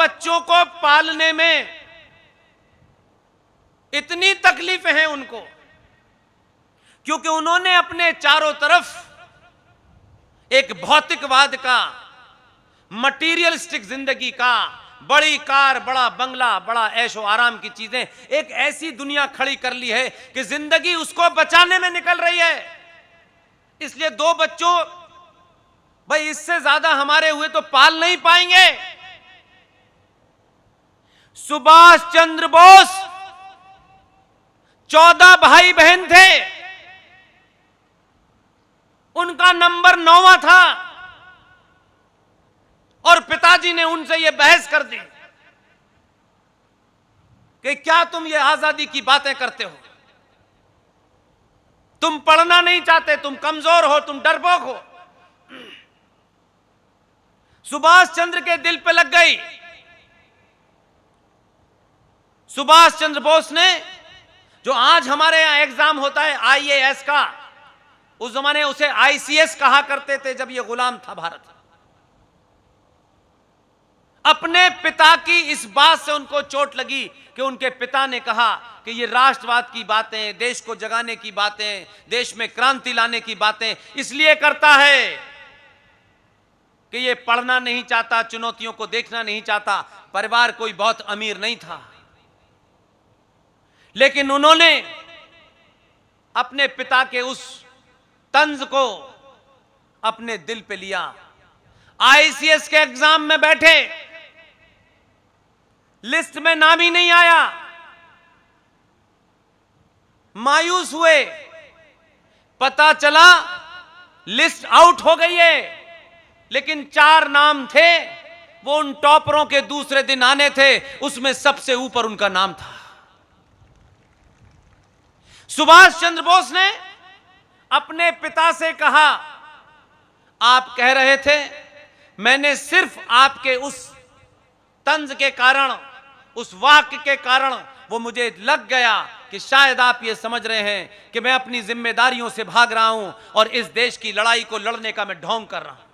बच्चों को पालने में इतनी तकलीफें हैं उनको, क्योंकि उन्होंने अपने चारों तरफ एक भौतिकवाद का, मटीरियलिस्टिक जिंदगी का, बड़ी कार, बड़ा बंगला, बड़ा ऐशो आराम की चीजें, एक ऐसी दुनिया खड़ी कर ली है कि जिंदगी उसको बचाने में निकल रही है। इसलिए दो बच्चों, भाई इससे ज्यादा हमारे हुए तो पाल नहीं पाएंगे। सुभाष चंद्र बोस 14 भाई बहन थे, उनका नंबर 9वां था और पिताजी ने उनसे यह बहस कर दी कि क्या तुम ये आजादी की बातें करते हो, तुम पढ़ना नहीं चाहते, तुम कमजोर हो, तुम डरपोक हो। सुभाष चंद्र के दिल पे लग गई। सुभाष चंद्र बोस ने, जो आज हमारे यहां एग्जाम होता है आईएएस का, उस जमाने उसे आईसीएस कहा करते थे जब यह गुलाम था भारत। अपने पिता की इस बात से उनको चोट लगी कि उनके पिता ने कहा कि ये राष्ट्रवाद की बातें, देश को जगाने की बातें, देश में क्रांति लाने की बातें इसलिए करता है कि ये पढ़ना नहीं चाहता, चुनौतियों को देखना नहीं चाहता। परिवार कोई बहुत अमीर नहीं था, लेकिन उन्होंने अपने पिता के उस तंज को अपने दिल पे लिया। आईसीएस के एग्जाम में बैठे, लिस्ट में नाम ही नहीं आया, मायूस हुए। पता चला लिस्ट आउट हो गई है, लेकिन 4 नाम थे, वो उन टॉपरों के दूसरे दिन आने थे, उसमें सबसे ऊपर उनका नाम था। सुभाष चंद्र बोस ने अपने पिता से कहा, आप कह रहे थे, मैंने सिर्फ आपके उस तंज के कारण, उस वाक्य के कारण वो मुझे लग गया कि शायद आप ये समझ रहे हैं कि मैं अपनी जिम्मेदारियों से भाग रहा हूं और इस देश की लड़ाई को लड़ने का मैं ढोंग कर रहा हूं।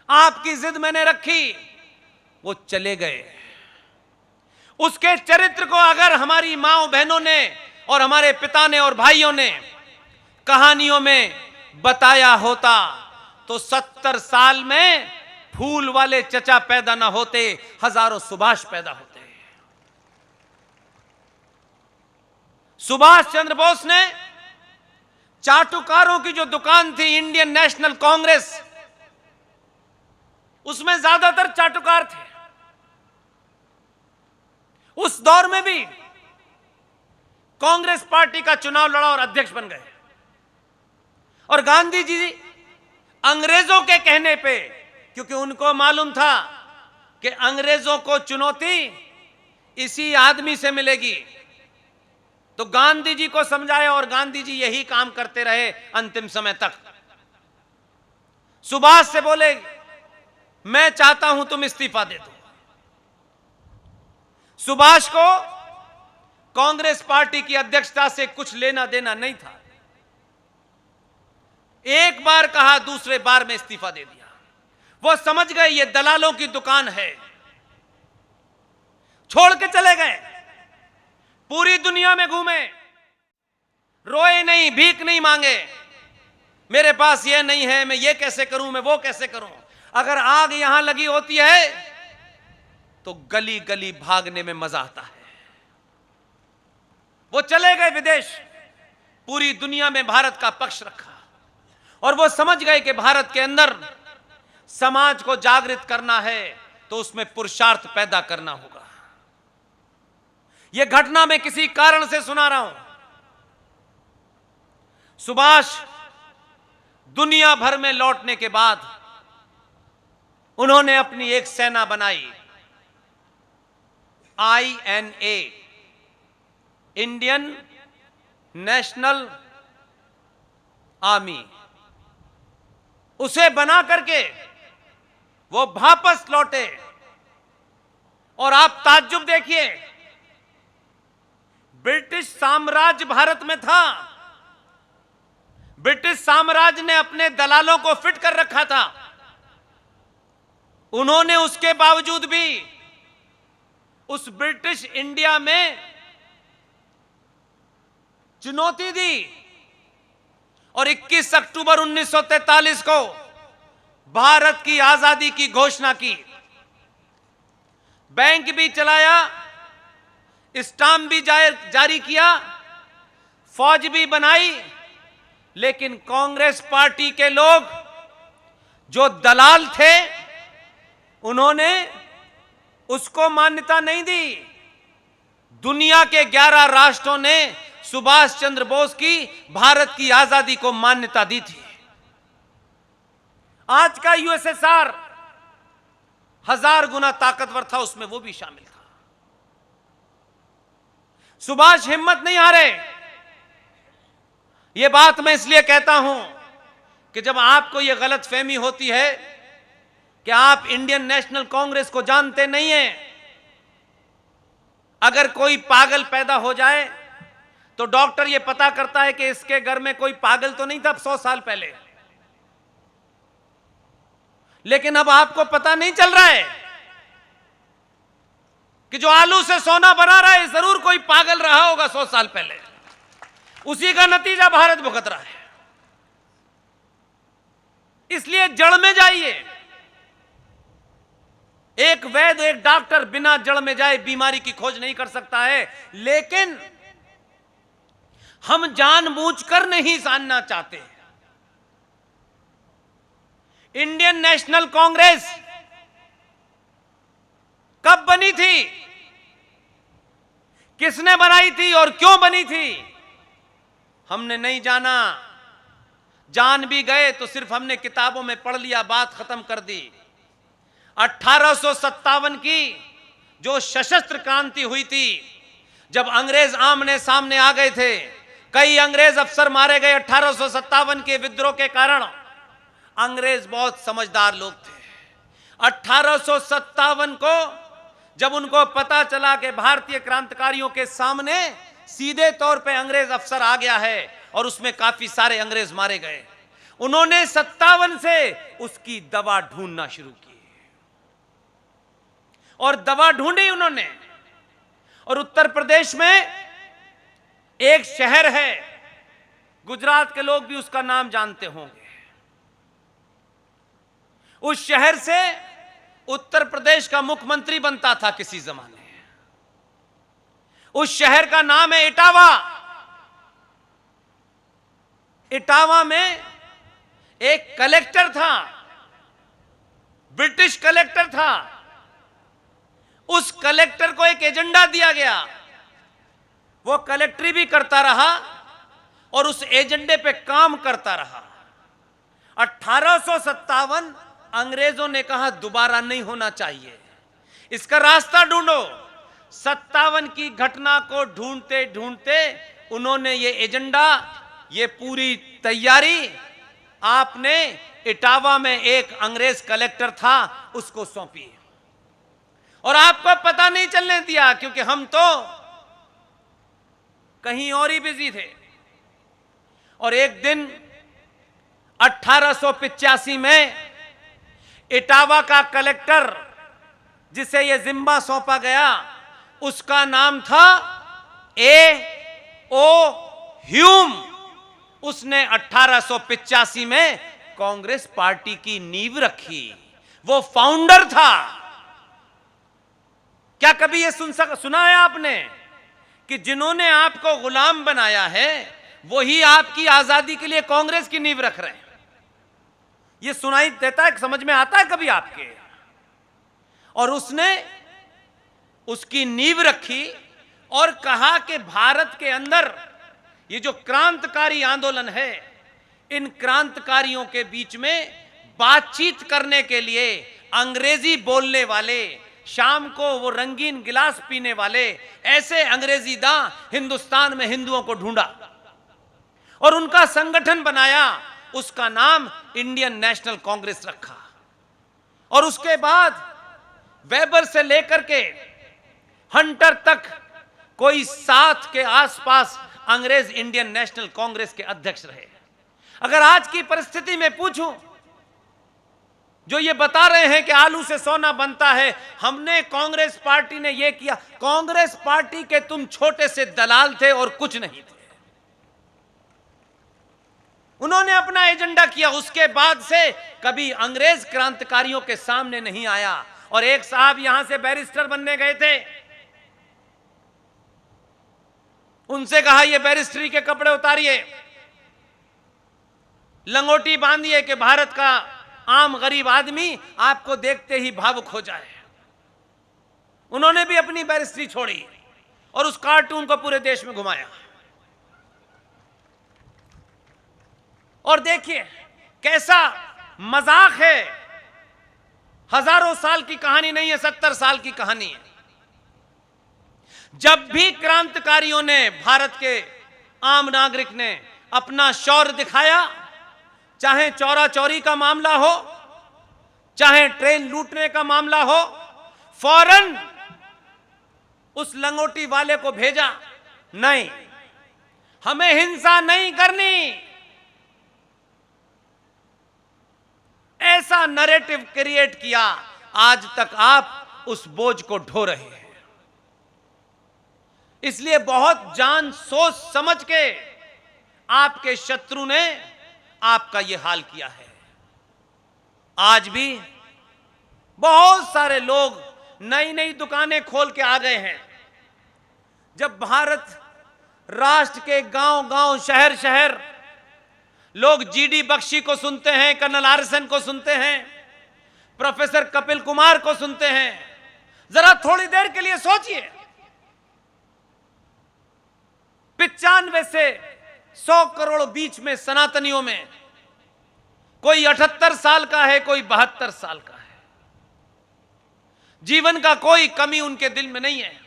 आपकी जिद मैंने रखी, वो चले गए। उसके चरित्र को अगर हमारी माओ बहनों ने और हमारे पिता ने और भाइयों ने कहानियों में बताया होता तो 70 साल में फूल वाले चचा पैदा ना होते, हजारों सुभाष पैदा होते। सुभाष चंद्र बोस ने चाटुकारों की जो दुकान थी इंडियन नेशनल कांग्रेस, उसमें ज्यादातर चाटुकार थे। उस दौर में भी कांग्रेस पार्टी का चुनाव लड़ा और अध्यक्ष बन गए। और गांधी जी अंग्रेजों के कहने पे, क्योंकि उनको मालूम था कि अंग्रेजों को चुनौती इसी आदमी से मिलेगी, तो गांधी जी को समझाया और गांधी जी यही काम करते रहे अंतिम समय तक। सुभाष से बोले, मैं चाहता हूं तुम इस्तीफा दे दो। सुभाष को कांग्रेस पार्टी की अध्यक्षता से कुछ लेना देना नहीं था। एक बार कहा, दूसरे बार में इस्तीफा दे दिया। वो समझ गए ये दलालों की दुकान है, छोड़ के चले गए। पूरी दुनिया में घूमे, रोए नहीं, भीख नहीं मांगे, मेरे पास ये नहीं है, मैं ये कैसे करूं, मैं वो कैसे करूं। अगर आग यहां लगी होती है तो गली गली भागने में मजा आता है। वो चले गए विदेश, पूरी दुनिया में भारत का पक्ष रखा और वो समझ गए कि भारत के अंदर समाज को जागृत करना है तो उसमें पुरुषार्थ पैदा करना होगा। यह घटना मैं किसी कारण से सुना रहा हूं। सुभाष दुनिया भर में लौटने के बाद उन्होंने अपनी एक सेना बनाई, INA, इंडियन नेशनल आर्मी। उसे बना करके वो वापस लौटे और आप ताज्जुब देखिए, ब्रिटिश साम्राज्य भारत में था, ब्रिटिश साम्राज्य ने अपने दलालों को फिट कर रखा था। उन्होंने उसके बावजूद भी उस ब्रिटिश इंडिया में चुनौती दी और 21 अक्टूबर 1943 को भारत की आजादी की घोषणा की। बैंक भी चलाया, स्टाम्प भी जारी किया, फौज भी बनाई, लेकिन कांग्रेस पार्टी के लोग जो दलाल थे उन्होंने उसको मान्यता नहीं दी। दुनिया के 11 राष्ट्रों ने सुभाष चंद्र बोस की भारत की आजादी को मान्यता दी थी। आज का यूएसएसआर 1000 गुना ताकतवर था, उसमें वो भी शामिल था। सुभाष हिम्मत नहीं हारे। यह बात मैं इसलिए कहता हूं कि जब आपको यह गलतफहमी होती है कि आप इंडियन नेशनल कांग्रेस को जानते नहीं हैं। अगर कोई पागल पैदा हो जाए तो डॉक्टर यह पता करता है कि इसके घर में कोई पागल तो नहीं था 100 साल पहले, लेकिन अब आपको पता नहीं चल रहा है कि जो आलू से सोना बना रहा है जरूर कोई पागल रहा होगा 100 साल पहले। उसी का नतीजा भारत भुगत रहा है। इसलिए जड़ में जाइए। एक वैद्य, एक डॉक्टर बिना जड़ में जाए बीमारी की खोज नहीं कर सकता है, लेकिन हम जानबूझकर नहीं जानना चाहते। इंडियन नेशनल कांग्रेस कब बनी थी, किसने बनाई थी और क्यों बनी थी, हमने नहीं जाना। जान भी गए तो सिर्फ हमने किताबों में पढ़ लिया, बात खत्म कर दी। 1857 की जो सशस्त्र क्रांति हुई थी, जब अंग्रेज आमने सामने आ गए थे, कई अंग्रेज अफसर मारे गए 1857 के विद्रोह के कारण। अंग्रेज बहुत समझदार लोग थे। 1857 को जब उनको पता चला कि भारतीय क्रांतिकारियों के सामने सीधे तौर पे अंग्रेज अफसर आ गया है और उसमें काफी सारे अंग्रेज मारे गए, उन्होंने 57 से उसकी दवा ढूंढना शुरू की और दवा ढूंढी उन्होंने। और उत्तर प्रदेश में एक शहर है, गुजरात के लोग भी उसका नाम जानते होंगे। उस शहर से उत्तर प्रदेश का मुख्यमंत्री बनता था किसी जमाने। उस शहर का नाम है इटावा। इटावा में एक कलेक्टर था, ब्रिटिश कलेक्टर था। उस कलेक्टर को एक एजेंडा दिया गया, वो कलेक्टरी भी करता रहा और उस एजेंडे पे काम करता रहा। 1857 अंग्रेजों ने कहा दोबारा नहीं होना चाहिए, इसका रास्ता ढूंढो। 57 की घटना को ढूंढते ढूंढते उन्होंने ये एजेंडा, ये पूरी तैयारी आपने इटावा में एक अंग्रेज कलेक्टर था उसको सौंपी और आपको पता नहीं चलने दिया, क्योंकि हम तो कहीं और ही बिजी थे। और एक दिन 1885 में इटावा का कलेक्टर जिसे यह जिम्मा सौंपा गया, उसका नाम था A.O. ह्यूम। उसने 1885 में कांग्रेस पार्टी की नींव रखी, वो फाउंडर था। क्या कभी यह सुना है आपने कि जिन्होंने आपको गुलाम बनाया है वही आपकी आजादी के लिए कांग्रेस की नींव रख रहे हैं? यह सुनाई देता है, समझ में आता है कभी आपके? और उसने उसकी नींव रखी और कहा कि भारत के अंदर ये जो क्रांतिकारी आंदोलन है, इन क्रांतिकारियों के बीच में बातचीत करने के लिए अंग्रेजी बोलने वाले, शाम को वो रंगीन गिलास पीने वाले ऐसे अंग्रेजी दां हिंदुस्तान में हिंदुओं को ढूंढा और उनका संगठन बनाया। उसका नाम इंडियन नेशनल कांग्रेस रखा। और उसके बाद वेबर से लेकर के हंटर तक कोई 7 के आसपास अंग्रेज इंडियन नेशनल कांग्रेस के अध्यक्ष रहे। अगर आज की परिस्थिति में पूछूं जो ये बता रहे हैं कि आलू से सोना बनता है, हमने कांग्रेस पार्टी ने ये किया। कांग्रेस पार्टी के तुम छोटे से दलाल थे और कुछ नहीं थे। उन्होंने अपना एजेंडा किया, उसके बाद से कभी अंग्रेज क्रांतिकारियों के सामने नहीं आया। और एक साहब यहां से बैरिस्टर बनने गए थे, उनसे कहा ये बैरिस्ट्री के कपड़े उतारिए, लंगोटी बांधिए कि भारत का आम गरीब आदमी आपको देखते ही भावुक हो जाए। उन्होंने भी अपनी बैरिस्ट्री छोड़ी और उस कार्टून को पूरे देश में घुमाया। और देखिए कैसा मजाक है, हजारों साल की कहानी नहीं है, 70 साल की कहानी है। जब भी क्रांतिकारियों ने, भारत के आम नागरिक ने अपना शौर्य दिखाया, चाहे चौरा चौरी का मामला हो, चाहे ट्रेन लूटने का मामला हो, फौरन उस लंगोटी वाले को भेजा, नहीं हमें हिंसा नहीं करनी। ऐसा नैरेटिव क्रिएट किया, आज तक आप उस बोझ को ढो रहे हैं। इसलिए बहुत जान सोच समझ के आपके शत्रु ने आपका यह हाल किया है। आज भी बहुत सारे लोग नई नई दुकानें खोल के आ गए हैं। जब भारत राष्ट्र के गांव गांव, शहर शहर लोग जीडी बख्शी को सुनते हैं, कर्नल आरएसएन को सुनते हैं, प्रोफेसर कपिल कुमार को सुनते हैं, जरा थोड़ी देर के लिए सोचिए, 95 से 100 करोड़ बीच में सनातनियों में कोई 78 साल का है, कोई 72 साल का है। जीवन का कोई कमी उनके दिल में नहीं है,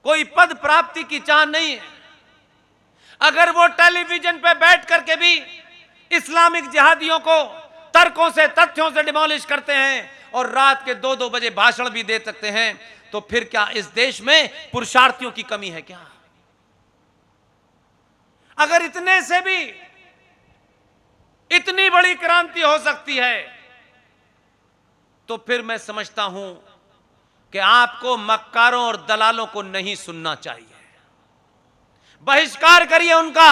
कोई पद प्राप्ति की चाह नहीं है। अगर वो टेलीविजन पे बैठ करके भी इस्लामिक जिहादियों को तर्कों से, तथ्यों से डिमोलिश करते हैं और रात के 2-2 बजे भाषण भी दे सकते हैं, तो फिर क्या इस देश में पुरुषार्थियों की कमी है क्या? अगर इतने से भी इतनी बड़ी क्रांति हो सकती है, तो फिर मैं समझता हूं कि आपको मक्कारों और दलालों को नहीं सुनना चाहिए। बहिष्कार करिए उनका,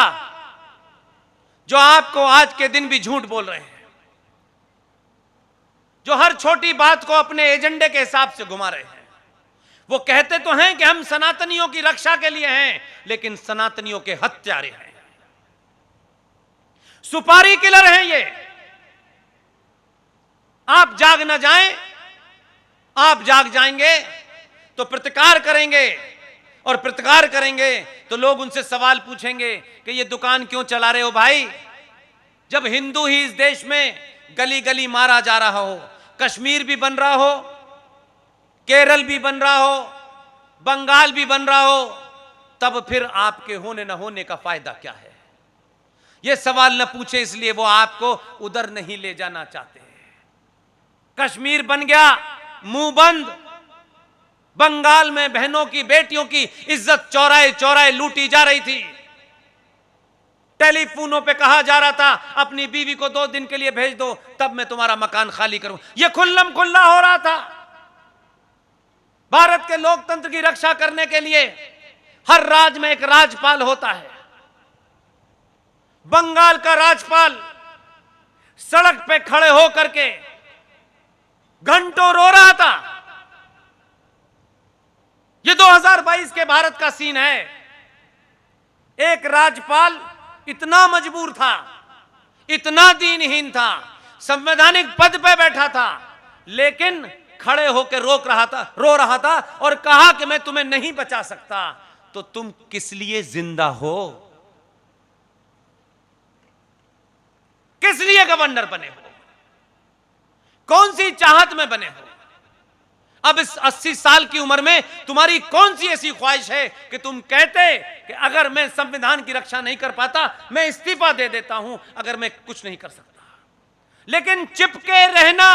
जो आपको आज के दिन भी झूठ बोल रहे हैं, जो हर छोटी बात को अपने एजेंडे के हिसाब से घुमा रहे हैं। वो कहते तो हैं कि हम सनातनियों की रक्षा के लिए हैं, लेकिन सनातनियों के हत्यारे हैं, सुपारी किलर हैं ये। आप जाग ना जाएं, आप जाग जाएंगे तो प्रतिकार करेंगे, और प्रतिकार करेंगे तो लोग उनसे सवाल पूछेंगे कि ये दुकान क्यों चला रहे हो भाई, जब हिंदू ही इस देश में गली गली मारा जा रहा हो, कश्मीर भी बन रहा हो, केरल भी बन रहा हो, बंगाल भी बन रहा हो, तब फिर आपके होने न होने का फायदा क्या है? ये सवाल न पूछे, इसलिए वो आपको उधर नहीं ले जाना चाहते। कश्मीर बन गया मुंह बंद, बंगाल में बहनों की, बेटियों की इज्जत चौराहे चौराहे लूटी जा रही थी। टेलीफोनों पे कहा जा रहा था अपनी बीवी को 2 दिन के लिए भेज दो, तब मैं तुम्हारा मकान खाली करूं। यह खुल्लम खुल्ला हो रहा था। भारत के लोकतंत्र की रक्षा करने के लिए हर राज्य में एक राज्यपाल होता है। बंगाल का राज्यपाल सड़क पे खड़े होकर के घंटों रो रहा था। ये 2022 के भारत का सीन है। एक राज्यपाल इतना मजबूर था, इतना दीनहीन था, संवैधानिक पद पे बैठा था, लेकिन खड़े होकर रो रहा था और कहा कि मैं तुम्हें नहीं बचा सकता। तो तुम किस लिए जिंदा हो? किस लिए गवर्नर बने हो? कौन सी चाहत में बने हो? अब इस 80 साल की उम्र में तुम्हारी कौन सी ऐसी ख्वाहिश है कि तुम कहते कि अगर मैं संविधान की रक्षा नहीं कर पाता मैं इस्तीफा दे देता हूं, अगर मैं कुछ नहीं कर सकता। लेकिन चिपके रहना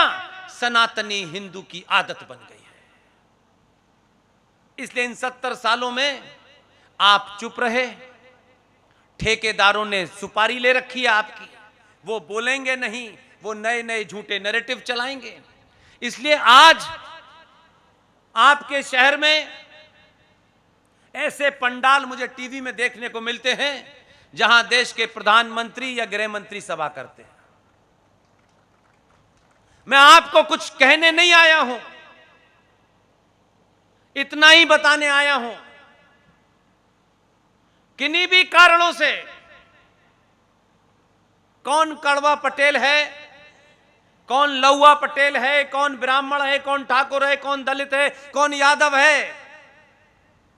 सनातनी हिंदू की आदत बन गई है। इसलिए इन 70 सालों में आप चुप रहे। ठेकेदारों ने सुपारी ले रखी है आपकी, वो बोलेंगे नहीं, वो नए नए झूठे नैरेटिव चलाएंगे। इसलिए आज आपके शहर में ऐसे पंडाल मुझे टीवी में देखने को मिलते हैं जहां देश के प्रधानमंत्री या गृह मंत्री सभा करते हैं। मैं आपको कुछ कहने नहीं आया हूं, इतना ही बताने आया हूं, किन्हीं भी कारणों से कौन कड़वा पटेल है, कौन लौवा पटेल है, कौन ब्राह्मण है, कौन ठाकुर है, कौन दलित है, कौन यादव है,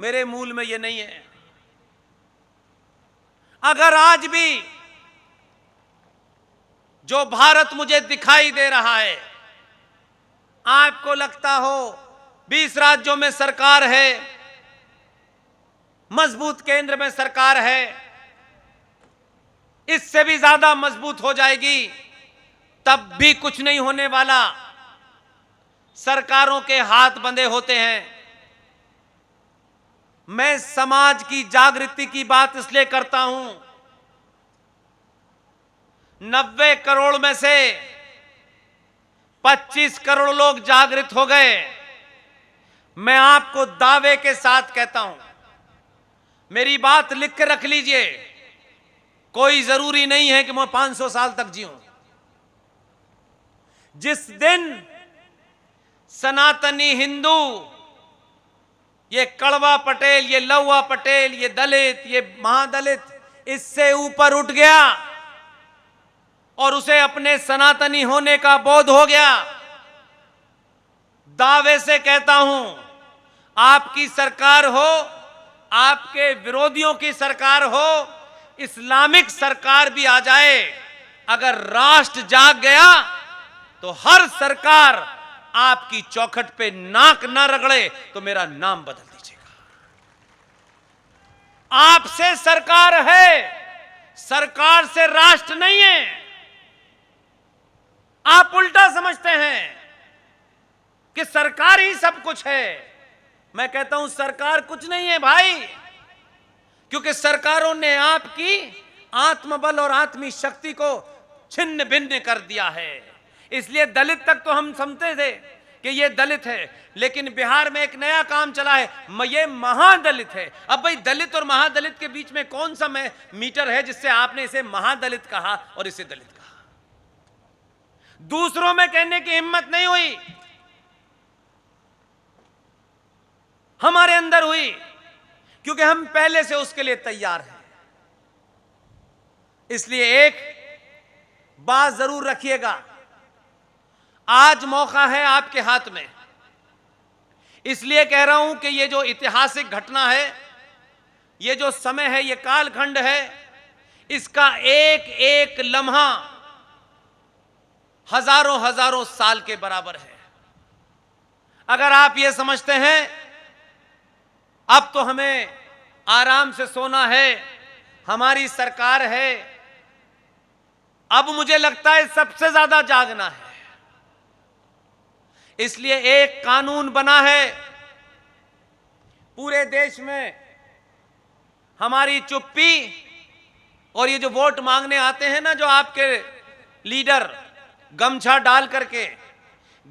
मेरे मूल में यह नहीं है। अगर आज भी जो भारत मुझे दिखाई दे रहा है, आपको लगता हो 20 राज्यों में सरकार है, मजबूत केंद्र में सरकार है, इससे भी ज्यादा मजबूत हो जाएगी, तब भी कुछ नहीं होने वाला। सरकारों के हाथ बंधे होते हैं। मैं समाज की जागृति की बात इसलिए करता हूं, 90 करोड़ में से 25 करोड़ लोग जागृत हो गए। मैं आपको दावे के साथ कहता हूं, मेरी बात लिख के रख लीजिए, कोई जरूरी नहीं है कि मैं 500 साल तक जीऊं। जिस दिन सनातनी हिंदू, ये कड़वा पटेल, ये लौवा पटेल, ये दलित, ये महादलित, इससे ऊपर उठ गया और उसे अपने सनातनी होने का बोध हो गया, दावे से कहता हूं, आपकी सरकार हो, आपके विरोधियों की सरकार हो, इस्लामिक सरकार भी आ जाए, अगर राष्ट्र जाग गया तो हर सरकार आपकी चौखट पे नाक ना रगड़े तो मेरा नाम बदल दीजिएगा। आपसे सरकार है, सरकार से राष्ट्र नहीं है। आप उल्टा समझते हैं कि सरकार ही सब कुछ है। मैं कहता हूं सरकार कुछ नहीं है भाई, क्योंकि सरकारों ने आपकी आत्मबल और आत्मी शक्ति को छिन्न भिन्न कर दिया है। इसलिए दलित तक तो हम समझते थे कि ये दलित है, लेकिन बिहार में एक नया काम चला है, ये महादलित है। अब भाई दलित और महादलित के बीच में कौन सा मीटर है जिससे आपने इसे महादलित कहा और इसे दलित कहा? दूसरों में कहने की हिम्मत नहीं हुई, हमारे अंदर हुई, क्योंकि हम पहले से उसके लिए तैयार हैं। इसलिए एक बात जरूर रखिएगा, आज मौका है आपके हाथ में। इसलिए कह रहा हूं कि ये जो ऐतिहासिक घटना है, ये जो समय है, ये कालखंड है, इसका एक एक लम्हा हजारों हजारों साल के बराबर है। अगर आप ये समझते हैं अब तो हमें आराम से सोना है, हमारी सरकार है, अब मुझे लगता है सबसे ज्यादा जागना है। इसलिए एक कानून बना है पूरे देश में, हमारी चुप्पी और ये जो वोट मांगने आते हैं ना, जो आपके लीडर गमछा डाल करके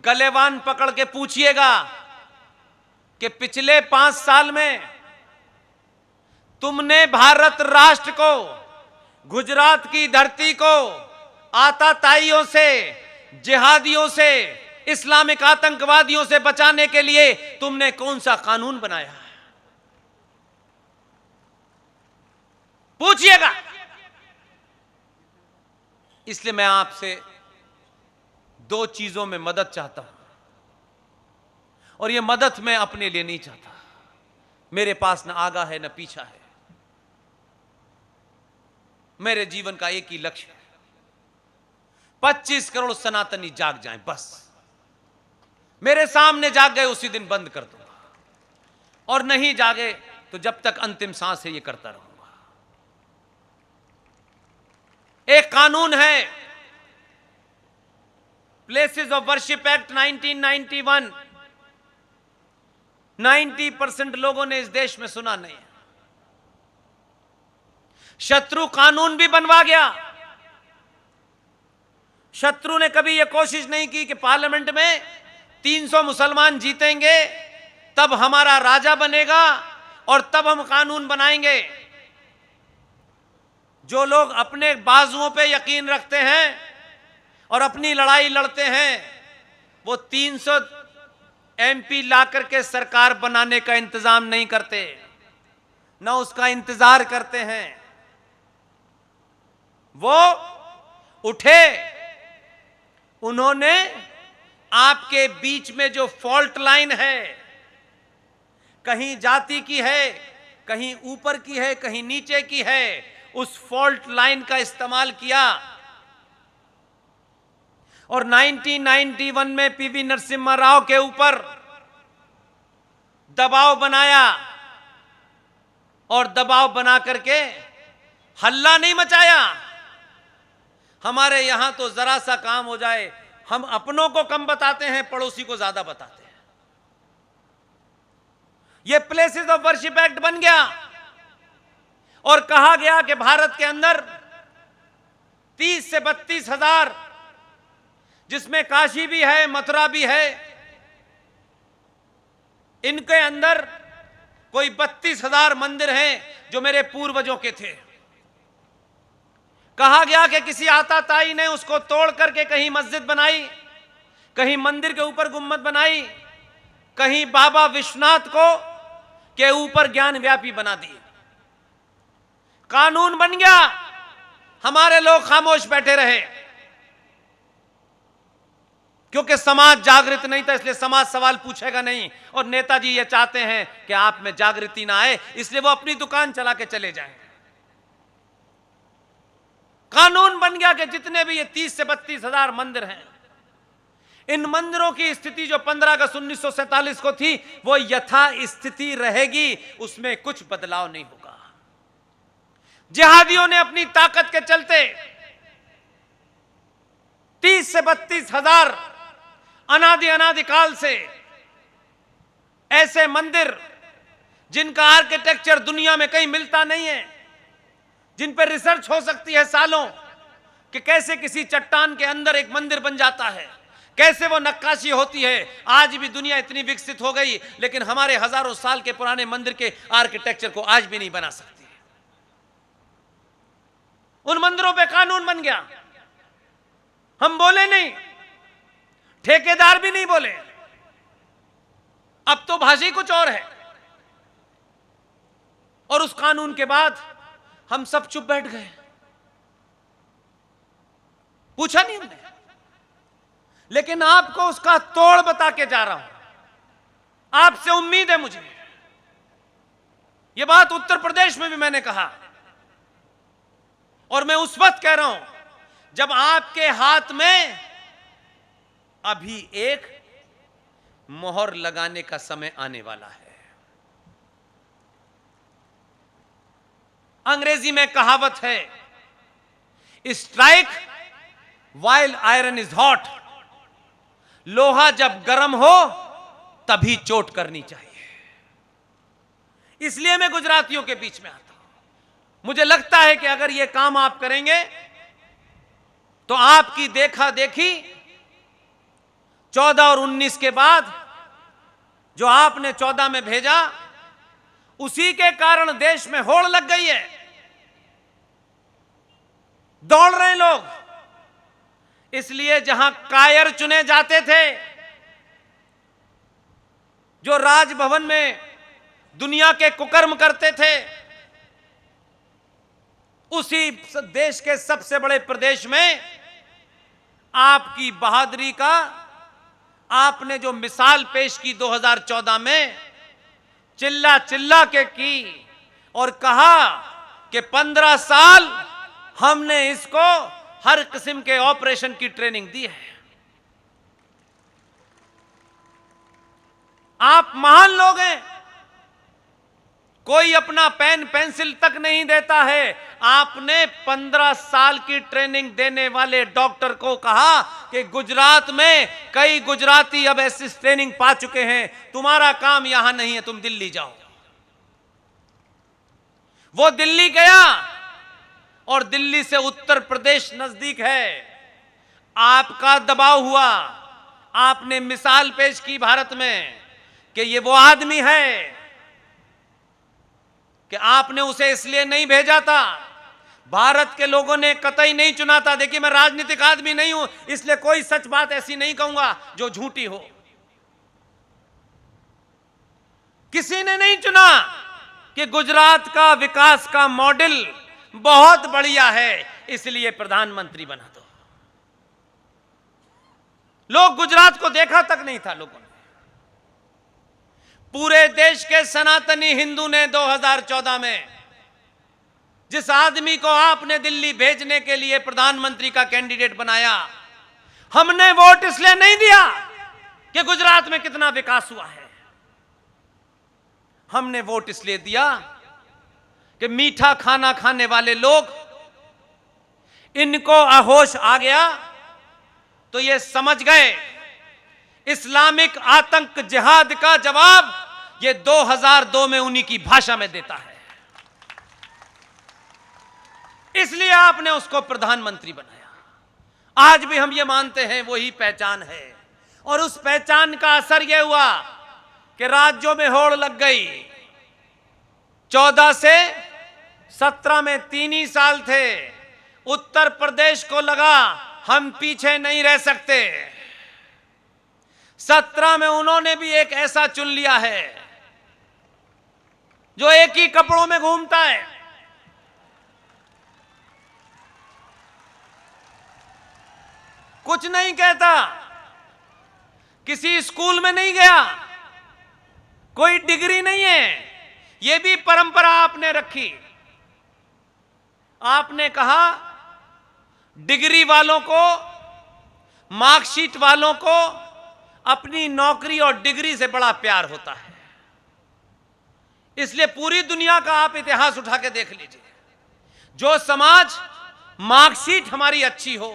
गलेवान पकड़ के पूछिएगा कि पिछले 5 साल में तुमने भारत राष्ट्र को, गुजरात की धरती को आताताइयों से, जिहादियों से, इस्लामिक आतंकवादियों से बचाने के लिए तुमने कौन सा कानून बनाया? पूछिएगा। इसलिए मैं आपसे 2 चीजों में मदद चाहता हूं, और यह मदद मैं अपने लिए नहीं चाहता। मेरे पास न आगा है न पीछा है, मेरे जीवन का एक ही लक्ष्य है, 25 करोड़ सनातनी जाग जाएं, बस। मेरे सामने जाग गए उसी दिन बंद कर दूंगा, और नहीं जागे तो जब तक अंतिम सांस है ये करता रहूंगा। एक कानून है, प्लेसेस ऑफ वर्शिप एक्ट 1991। 90% लोगों ने इस देश में सुना नहीं। शत्रु कानून भी बनवा गया। शत्रु ने कभी यह कोशिश नहीं की कि पार्लियामेंट में 300 मुसलमान जीतेंगे तब हमारा राजा बनेगा और तब हम कानून बनाएंगे। जो लोग अपने बाजुओं पे यकीन रखते हैं और अपनी लड़ाई लड़ते हैं, वो 300 एमपी ला करके सरकार बनाने का इंतजाम नहीं करते, ना उसका इंतजार करते हैं। वो उठे, उन्होंने आपके बीच में जो फॉल्ट लाइन है, कहीं जाति की है, कहीं ऊपर की है, कहीं नीचे की है, उस फॉल्ट लाइन का इस्तेमाल किया और 1991 में पीवी नरसिम्हा राव के ऊपर दबाव बनाया और दबाव बना करके हल्ला नहीं मचाया। हमारे यहां तो जरा सा काम हो जाए, हम अपनों को कम बताते हैं, पड़ोसी को ज्यादा बताते हैं। यह प्लेसेस ऑफ वर्शिप एक्ट बन गया और कहा गया कि भारत के अंदर 30 से 32 हजार, जिसमें काशी भी है, मथुरा भी है, इनके अंदर कोई 32,000 मंदिर हैं जो मेरे पूर्वजों के थे। कहा गया कि किसी आताताई ने उसको तोड़ करके कहीं मस्जिद बनाई, कहीं मंदिर के ऊपर गुम्बद बनाई, कहीं बाबा विश्वनाथ को के ऊपर ज्ञान व्यापी बना दी। कानून बन गया, हमारे लोग खामोश बैठे रहे क्योंकि समाज जागृत नहीं था, इसलिए समाज सवाल पूछेगा नहीं। और नेताजी ये चाहते हैं कि आप में जागृति ना आए, इसलिए वो अपनी दुकान चला के चले जाएं। कानून बन गया कि जितने भी ये 30 से 32 हजार मंदिर हैं, इन मंदिरों की स्थिति जो 15 अगस्त 1947 को थी, वो यथा स्थिति रहेगी, उसमें कुछ बदलाव नहीं होगा। जिहादियों ने अपनी ताकत के चलते 30 से 32 हजार अनादिकाल से ऐसे मंदिर जिनका आर्किटेक्चर दुनिया में कहीं मिलता नहीं है, जिन पर रिसर्च हो सकती है सालों कि कैसे किसी चट्टान के अंदर एक मंदिर बन जाता है, कैसे वो नक्काशी होती है। आज भी दुनिया इतनी विकसित हो गई, लेकिन हमारे हजारों साल के पुराने मंदिर के आर्किटेक्चर को आज भी नहीं बना सकती। उन मंदिरों पे कानून बन गया, हम बोले नहीं, ठेकेदार भी नहीं बोले। अब तो भाषा कुछ और है। और उस कानून के बाद हम सब चुप बैठ गए, पूछा नहीं हमने। लेकिन आपको उसका तोड़ बता के जा रहा हूं, आपसे उम्मीद है मुझे। यह बात उत्तर प्रदेश में भी मैंने कहा और मैं उस वक्त कह रहा हूं जब आपके हाथ में अभी एक मोहर लगाने का समय आने वाला है। अंग्रेजी में कहावत है, strike while iron is hot. लोहा जब गर्म हो तभी चोट करनी चाहिए। इसलिए मैं गुजरातियों के बीच में आता हूं। मुझे लगता है कि अगर यह काम आप करेंगे तो आपकी देखा देखी 14 और 19 के बाद जो आपने 14 में भेजा, उसी के कारण देश में होड़ लग गई है। दौड़ रहे लोग। इसलिए जहां कायर चुने जाते थे, जो राजभवन में दुनिया के कुकर्म करते थे, उसी देश के सबसे बड़े प्रदेश में आपकी बहादुरी का आपने जो मिसाल पेश की 2014 में, चिल्ला चिल्ला के की और कहा कि 15 साल हमने इसको हर किस्म के ऑपरेशन की ट्रेनिंग दी है। आप महान लोग हैं, कोई अपना पेन पेंसिल तक नहीं देता है। आपने 15 साल की ट्रेनिंग देने वाले डॉक्टर को कहा कि गुजरात में कई गुजराती अब ऐसी ट्रेनिंग पा चुके हैं, तुम्हारा काम यहां नहीं है, तुम दिल्ली जाओ। वो दिल्ली गया और दिल्ली से उत्तर प्रदेश नजदीक है। आपका दबाव हुआ, आपने मिसाल पेश की भारत में कि ये वो आदमी है, कि आपने उसे इसलिए नहीं भेजा था, भारत के लोगों ने कतई नहीं चुना था। देखिए, मैं राजनीतिक आदमी नहीं हूं, इसलिए कोई सच बात ऐसी नहीं कहूंगा जो झूठी हो। किसी ने नहीं चुना कि गुजरात का विकास का मॉडल बहुत बढ़िया है, इसलिए प्रधानमंत्री बना दो। लोग गुजरात को देखा तक नहीं था लोगों ने। पूरे देश के सनातनी हिंदू ने 2014 में जिस आदमी को आपने दिल्ली भेजने के लिए प्रधानमंत्री का कैंडिडेट बनाया, हमने वोट इसलिए नहीं दिया कि गुजरात में कितना विकास हुआ है। हमने वोट इसलिए दिया कि मीठा खाना खाने वाले लोग, इनको अहोश आ गया तो ये समझ गए इस्लामिक आतंक जिहाद का जवाब ये 2002 में उन्हीं की भाषा में देता है। इसलिए आपने उसको प्रधानमंत्री बनाया। आज भी हम ये मानते हैं वही पहचान है, और उस पहचान का असर यह हुआ कि राज्यों में होड़ लग गई। 14 से 17 में 3 ही साल थे। उत्तर प्रदेश को लगा हम पीछे नहीं रह सकते। 17 में उन्होंने भी एक ऐसा चुन लिया है जो एक ही कपड़ों में घूमता है, कुछ नहीं कहता, किसी स्कूल में नहीं गया, कोई डिग्री नहीं है। यह भी परंपरा आपने रखी। आपने कहा डिग्री वालों को, मार्कशीट वालों को अपनी नौकरी और डिग्री से बड़ा प्यार होता है। इसलिए पूरी दुनिया का आप इतिहास उठा के देख लीजिए। जो समाज मार्कशीट हमारी अच्छी हो,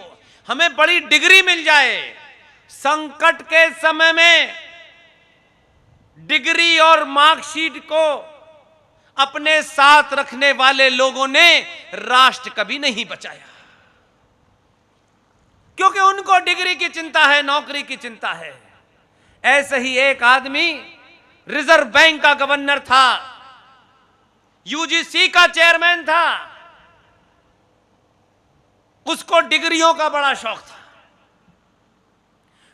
हमें बड़ी डिग्री मिल जाए, संकट के समय में डिग्री और मार्कशीट को अपने साथ रखने वाले लोगों ने राष्ट्र कभी नहीं बचाया, क्योंकि उनको डिग्री की चिंता है, नौकरी की चिंता है। ऐसे ही एक आदमी रिजर्व बैंक का गवर्नर था, यूजीसी का चेयरमैन था, उसको डिग्रियों का बड़ा शौक था।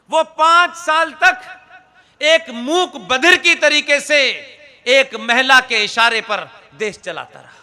वो 5 साल तक एक मूक बधिर की तरीके से एक महिला के इशारे पर देश चलाता रहा।